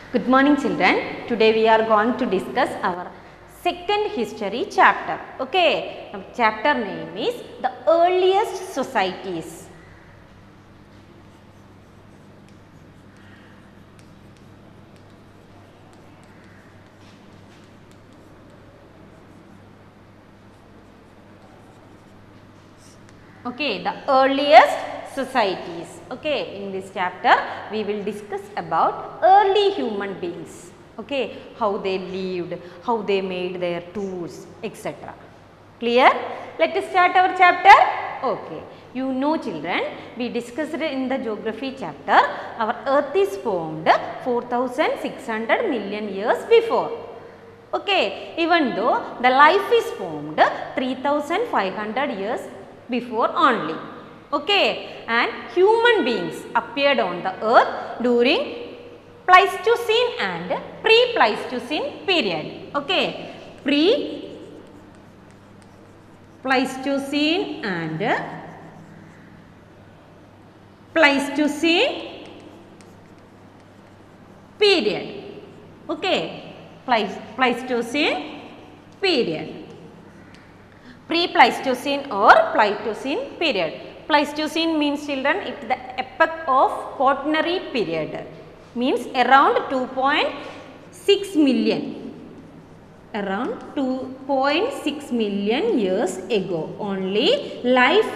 Good morning children. Today we are going to discuss our second history chapter. Okay, chapter name is the earliest societies. Okay, the earliest societies. Okay, in this chapter we will discuss about early human beings. Okay, how they lived, how they made their tools, etc. Clear? Let us start our chapter. Okay, you know children, we discussed in the geography chapter, our earth is formed 4600 million years before. Okay, even though the life is formed 3500 years before only. Okay, and human beings appeared on the earth during Pleistocene and pre-Pleistocene period. Okay, pre-Pleistocene and Pleistocene period. Okay, Pleistocene period. Pre-Pleistocene or Pleistocene period. Pleistocene means children, it is the epoch of quaternary period, means around 2.6 million, around 2.6 million years ago only life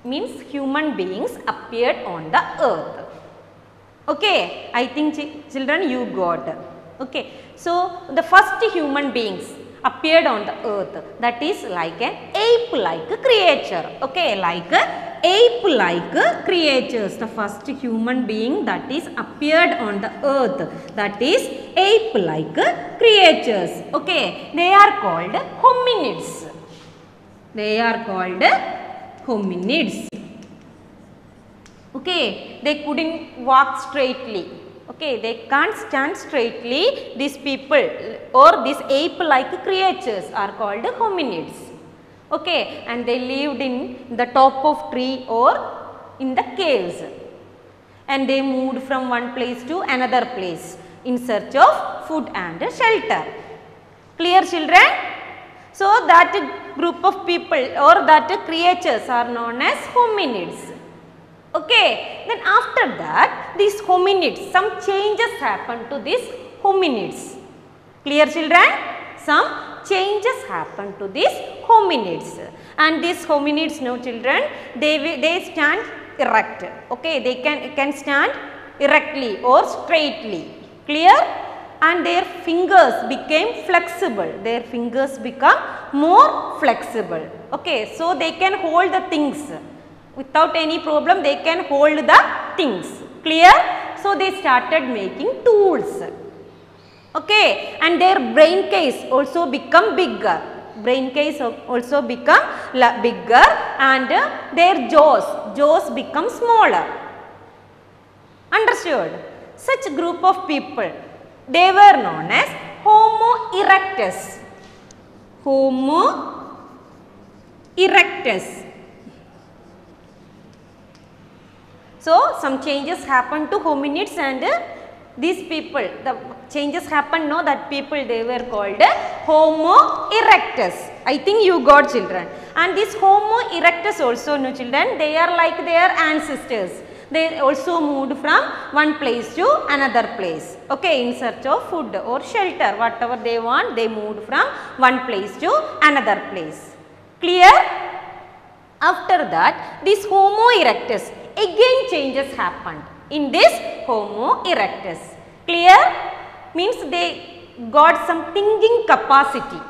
means human beings appeared on the earth. Okay, I think children you got. Okay, so the first human beings appeared on the earth, that is like an ape-like creature. Okay, like ape-like creatures, the first human being that is appeared on the earth, that is ape-like creatures. Okay, they are called hominids. They are called hominids. Okay, they couldn't walk straightly. Okay, they can't stand straightly. These people or these ape-like creatures are called hominids. Okay, and they lived in the top of tree or in the caves, and they moved from one place to another place in search of food and shelter. Clear children? So that group of people or that creatures are known as hominids. Okay, then after that these hominids, some changes happen to these hominids. Clear children? Some changes happen to these hominids, and these hominids, no children, they stand erect. Okay, they can stand erectly or straightly. Clear? And their fingers became flexible. Their fingers become more flexible. Okay, so they can hold the things. Without any problem they can hold the things. Clear? So they started making tools. Okay, and their brain case also become bigger. Brain case also become bigger, and their jaws become smaller. Understood? Such group of people, they were known as Homo erectus. Homo erectus. So some changes happened to hominids, and these people, the changes happened, no, that people they were called Homo erectus. I think you got children. And this Homo erectus also, no children, they are like their ancestors. They also moved from one place to another place. Okay, in search of food or shelter, whatever they want, they moved from one place to another place. Clear? After that, this Homo erectus, again changes happened in this Homo erectus. Clear? Means they got some thinking capacity.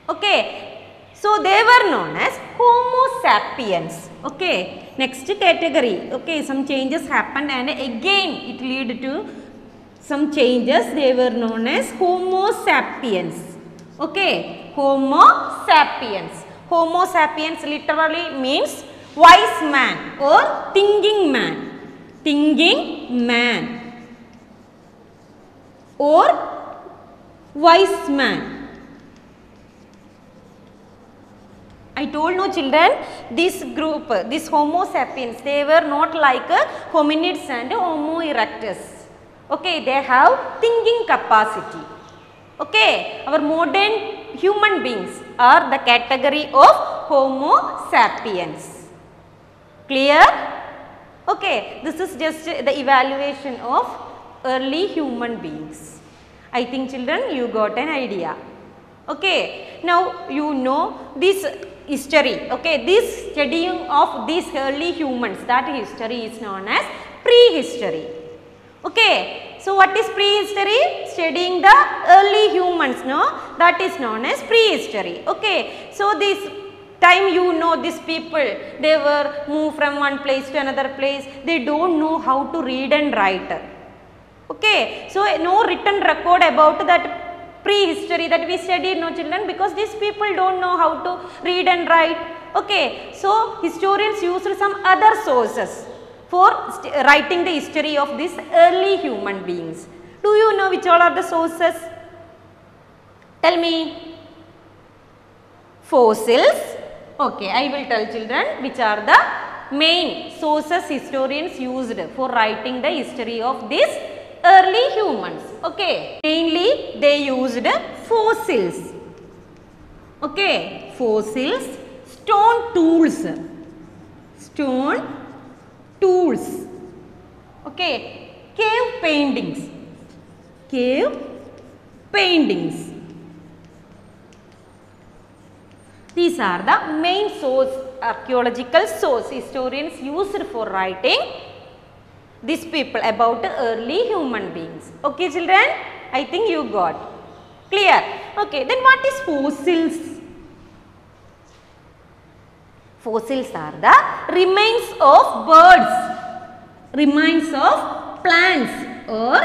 Okay. So they were known as Homo sapiens. Okay. Next category. Okay. Some changes happened, and again it led to some changes. They were known as Homo sapiens. Okay. Homo sapiens. Homo sapiens literally means wise man or thinking man. Thinking man or wise man. I told no children, this group, this Homo sapiens, they were not like hominids and Homo erectus. Okay, they have thinking capacity. Okay, our modern human beings are the category of Homo sapiens. Clear? Okay, this is just the evaluation of early human beings. I think children, you got an idea. Okay, now you know this history. Okay, this studying of these early humans, that history is known as prehistory. Okay, so what is prehistory? Studying the early humans, no? That is known as prehistory. Okay, so this time you know these people, they were moved from one place to another place, they don't know how to read and write. Okay, so no written record about that prehistory that we studied, no children, because these people don't know how to read and write. Okay, so historians used some other sources for writing the history of these early human beings. Do you know which all are the sources? Tell me. Fossils. Okay, I will tell children which are the main sources historians used for writing the history of these early humans. Okay, mainly they used fossils. Okay, fossils, stone tools, okay, cave paintings, These are the main source, archaeological source historians used for writing these people about early human beings. Okay children, I think you got clear. Okay, then what is fossils? Fossils are the remains of birds, remains of plants or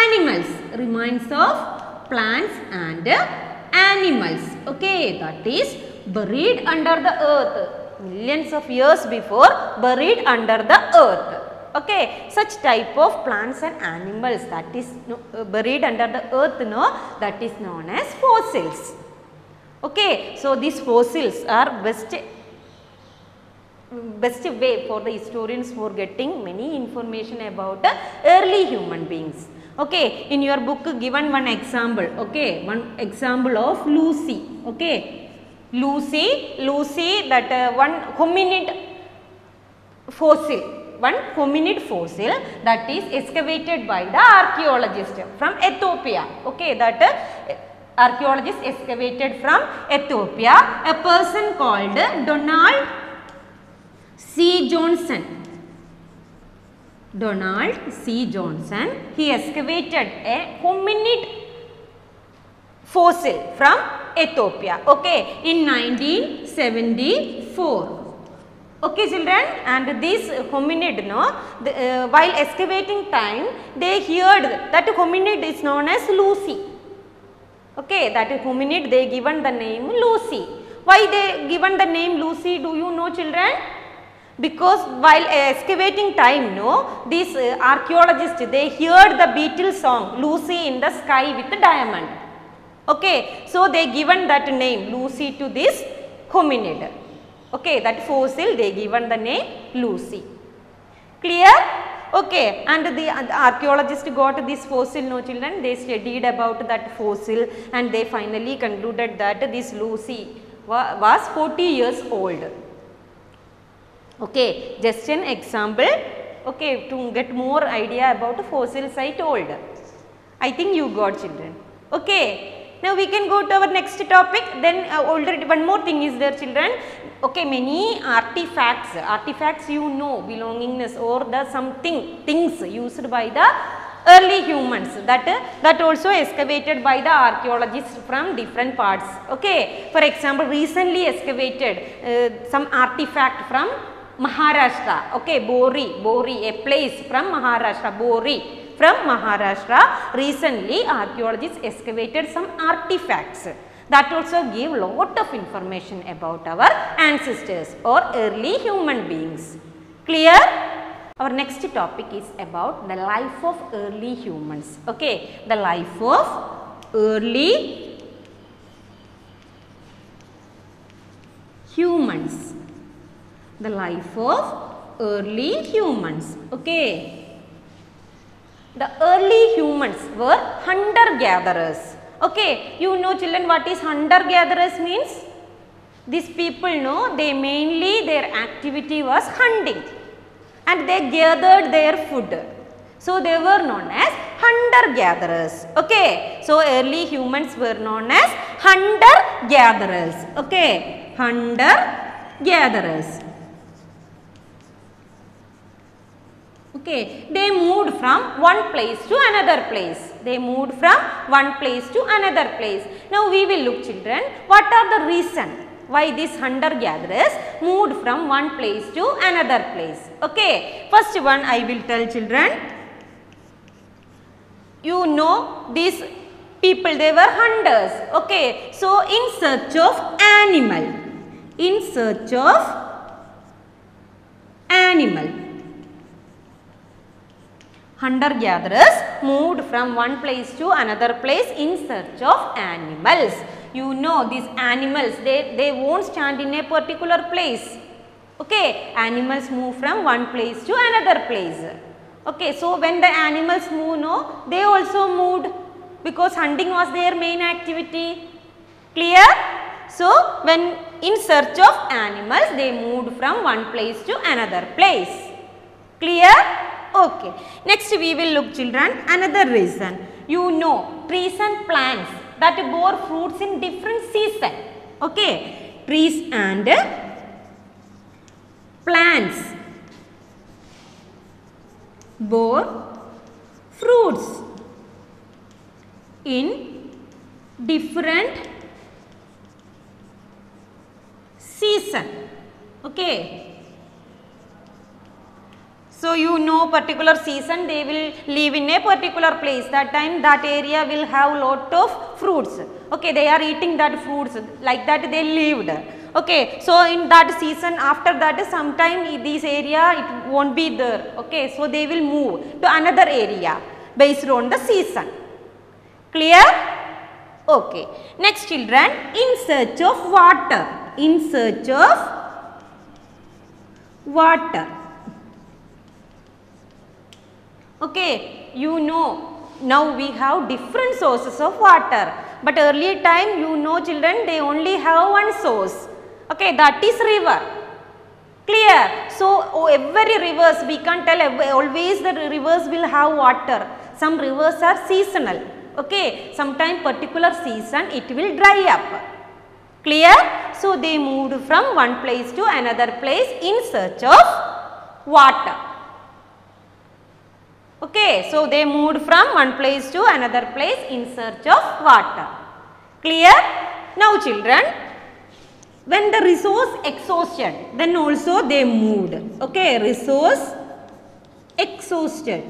animals, remains of plants and animals. Okay, that is buried under the earth, millions of years before, buried under the earth. Okay, such type of plants and animals that is buried under the earth, no, that is known as fossils. Okay, so these fossils are best way for the historians for getting many information about early human beings. Okay, in your book given one example. Okay, one example of Lucy. Okay, Lucy, that one hominid fossil, one hominid fossil that is excavated by the archaeologist from Ethiopia. Okay, that archaeologist excavated from Ethiopia, a person called Donald C. Johnson. Donald C. Johnson, he excavated a hominid fossil from Ethiopia, okay, in 1974. Okay children, and this hominid, no, while excavating time, they heard that hominid is known as Lucy. Okay, that hominid they given the name Lucy. Why they given the name Lucy, do you know children? Because while excavating time, no, these archaeologists, they heard the Beatles song Lucy in the Sky with the Diamond. Okay, so they given that name Lucy to this hominid. Okay, that fossil they given the name Lucy. Clear? Okay, and the archaeologist got this fossil, no children, they studied about that fossil and they finally concluded that this Lucy was 40 years old. Okay, just an example, okay, to get more idea about fossils I told. I think you got children. Okay, now we can go to our next topic. Then already one more thing is there children. Okay, many artifacts you know, belongingness or the things used by the early humans, that also excavated by the archaeologists from different parts. Okay, for example, recently excavated some artifact from Maharashtra. Okay, Bori, a place from Maharashtra, Bori from Maharashtra. Recently archaeologists excavated some artifacts that also give lot of information about our ancestors or early human beings. Clear? Our next topic is about the life of early humans. Okay, the life of early humans. The life of early humans. Okay. The early humans were hunter-gatherers. Okay, you know children what is hunter-gatherers means? These people know they mainly their activity was hunting and they gathered their food. So they were known as hunter-gatherers. Okay, so early humans were known as hunter-gatherers. Okay, hunter-gatherers. Okay, they moved from one place to another place. They moved from one place to another place. Now we will look children, what are the reason why these hunter-gatherers moved from one place to another place. Okay, first one I will tell children. You know these people, they were hunters. Okay, so in search of animal. In search of animal. Hunter-gatherers moved from one place to another place in search of animals. You know these animals, they won't stand in a particular place. Okay, animals move from one place to another place. Okay, so when the animals move, no, they also moved because hunting was their main activity. Clear? So when in search of animals, they moved from one place to another place. Clear? Okay. Next we will look children another reason. You know trees and plants that bore fruits in different season. Okay. Trees and plants bore fruits in different season. Okay. So you know particular season they will live in a particular place. That time that area will have lot of fruits. Okay, they are eating that fruits, like that they lived. Okay, so in that season, after that sometime in this area it won't be there. Okay, so they will move to another area based on the season. Clear? Okay. Next children, in search of water. In search of water. Okay, you know now we have different sources of water, but earlier time you know children they only have one source. Okay, that is river. Clear? So every rivers we can't tell always the rivers will have water. Some rivers are seasonal. Okay, sometime particular season it will dry up. Clear? So they moved from one place to another place in search of water. Okay, so they moved from one place to another place in search of water. Clear? Now children, when the resource exhausted, then also they moved. Okay, resource exhausted.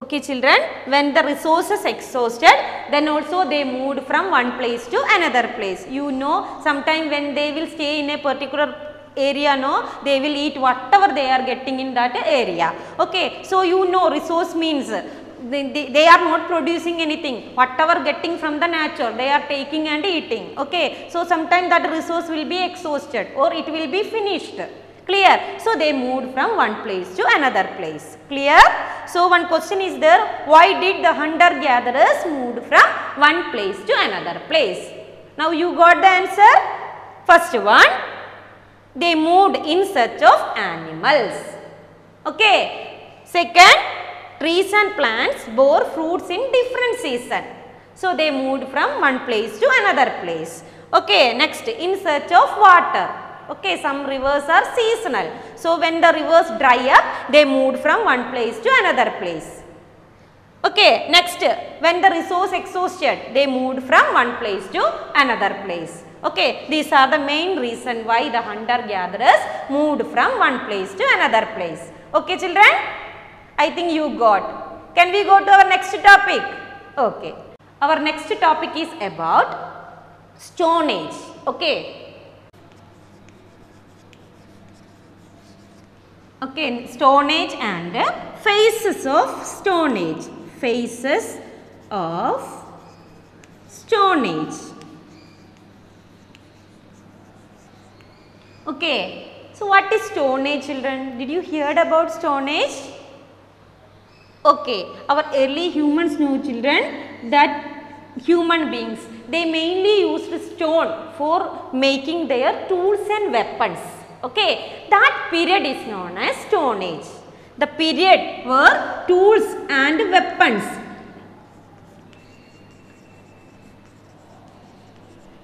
Okay children, when the resources exhausted, then also they moved from one place to another place. You know, sometime when they will stay in a particular area, no, they will eat whatever they are getting in that area. Okay, so you know resource means they are not producing anything, whatever getting from the nature they are taking and eating. Okay, so sometime that resource will be exhausted or it will be finished. Clear? So they moved from one place to another place. Clear? So one question is there, why did the hunter gatherers moved from one place to another place? Now you got the answer. First one, they moved in search of animals. Okay. Second, trees and plants bore fruits in different season. So they moved from one place to another place. Okay. Next, in search of water. Okay, some rivers are seasonal. So when the rivers dry up, they moved from one place to another place. Okay. Next, when the resource exhausted, they moved from one place to another place. Okay, these are the main reason why the hunter-gatherers moved from one place to another place. Okay children, I think you got. Can we go to our next topic? Okay, our next topic is about Stone Age. Okay. Okay, Stone Age and phases of Stone Age. Phases of Stone Age. Okay. So, what is Stone Age, children? Did you heard about Stone Age? Okay. Our early humans know, children, that human beings, they mainly used stone for making their tools and weapons. Okay. That period is known as Stone Age. The period where tools and weapons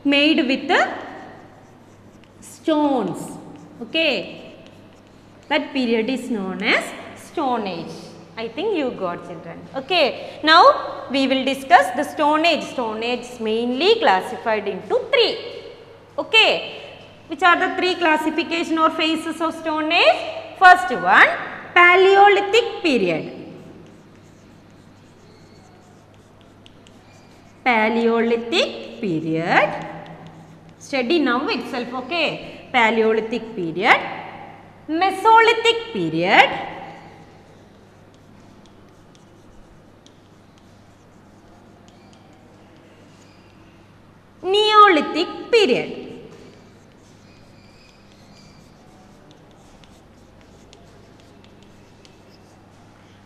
made with stones. Okay. That period is known as Stone Age. I think you got, children. Okay. Now we will discuss the Stone Age. Stone Age is mainly classified into 3. Okay. Which are the 3 classification or phases of Stone Age? First one, Paleolithic period. Paleolithic period. Study now itself. Okay. Paleolithic period, Mesolithic period, Neolithic period.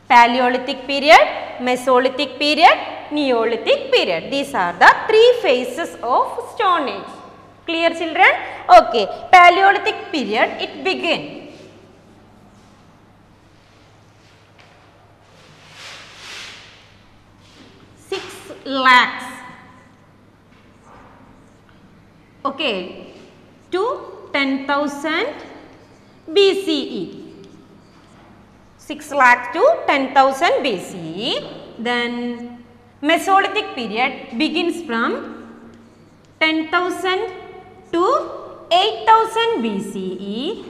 Paleolithic period, Mesolithic period, Neolithic period. These are the 3 phases of Stone Age. Clear, children? Okay. Paleolithic period, it began six lakhs. Okay, to 10,000 BCE. 6 lakhs to 10,000 BCE. Then Mesolithic period begins from 10,000 to 8,000 BCE.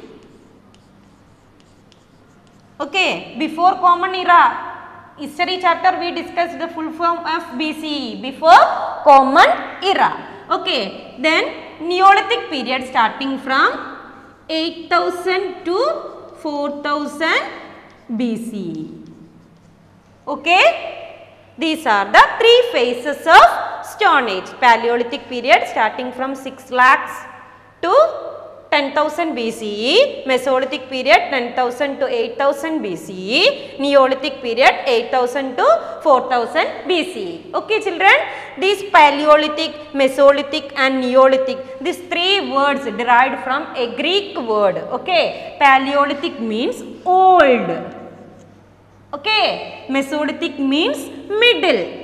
Okay, before Common Era. History chapter we discussed the full form of BCE, before Common Era. Okay, then Neolithic period starting from 8,000 to 4,000 BCE. Okay, these are the 3 phases of Stone Age. Paleolithic period starting from 6 lakhs to 10,000 BCE, Mesolithic period 10,000 to 8,000 BCE, Neolithic period 8,000 to 4,000 BCE. Okay, children, these Paleolithic, Mesolithic and Neolithic, these 3 words derived from a Greek word. Okay, Paleolithic means old. Okay, Mesolithic means middle.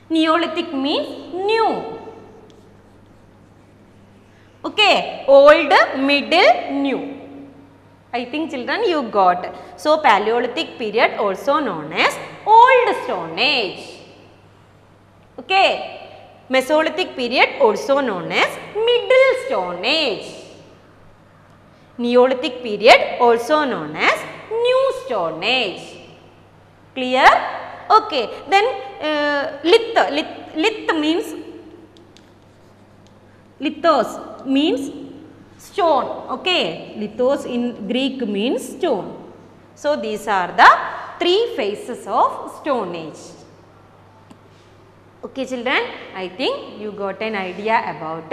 Neolithic means new. Okay, old, middle, new. I think, children, you got. So, Paleolithic period also known as Old Stone Age. Okay, Mesolithic period also known as Middle Stone Age. Neolithic period also known as New Stone Age. Clear? Okay, then lith means, lithos means stone. Okay, lithos in Greek means stone. So, these are the 3 phases of Stone Age. Okay, children, I think you got an idea about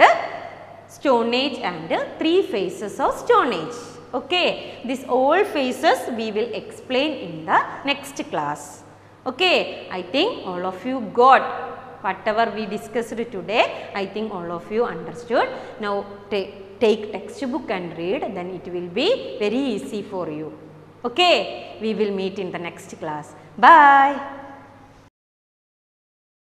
Stone Age and 3 phases of Stone Age. Okay, these all phases we will explain in the next class. Okay, I think all of you got whatever we discussed today. I think all of you understood. Now, take textbook and read, then it will be very easy for you. Okay, we will meet in the next class. Bye.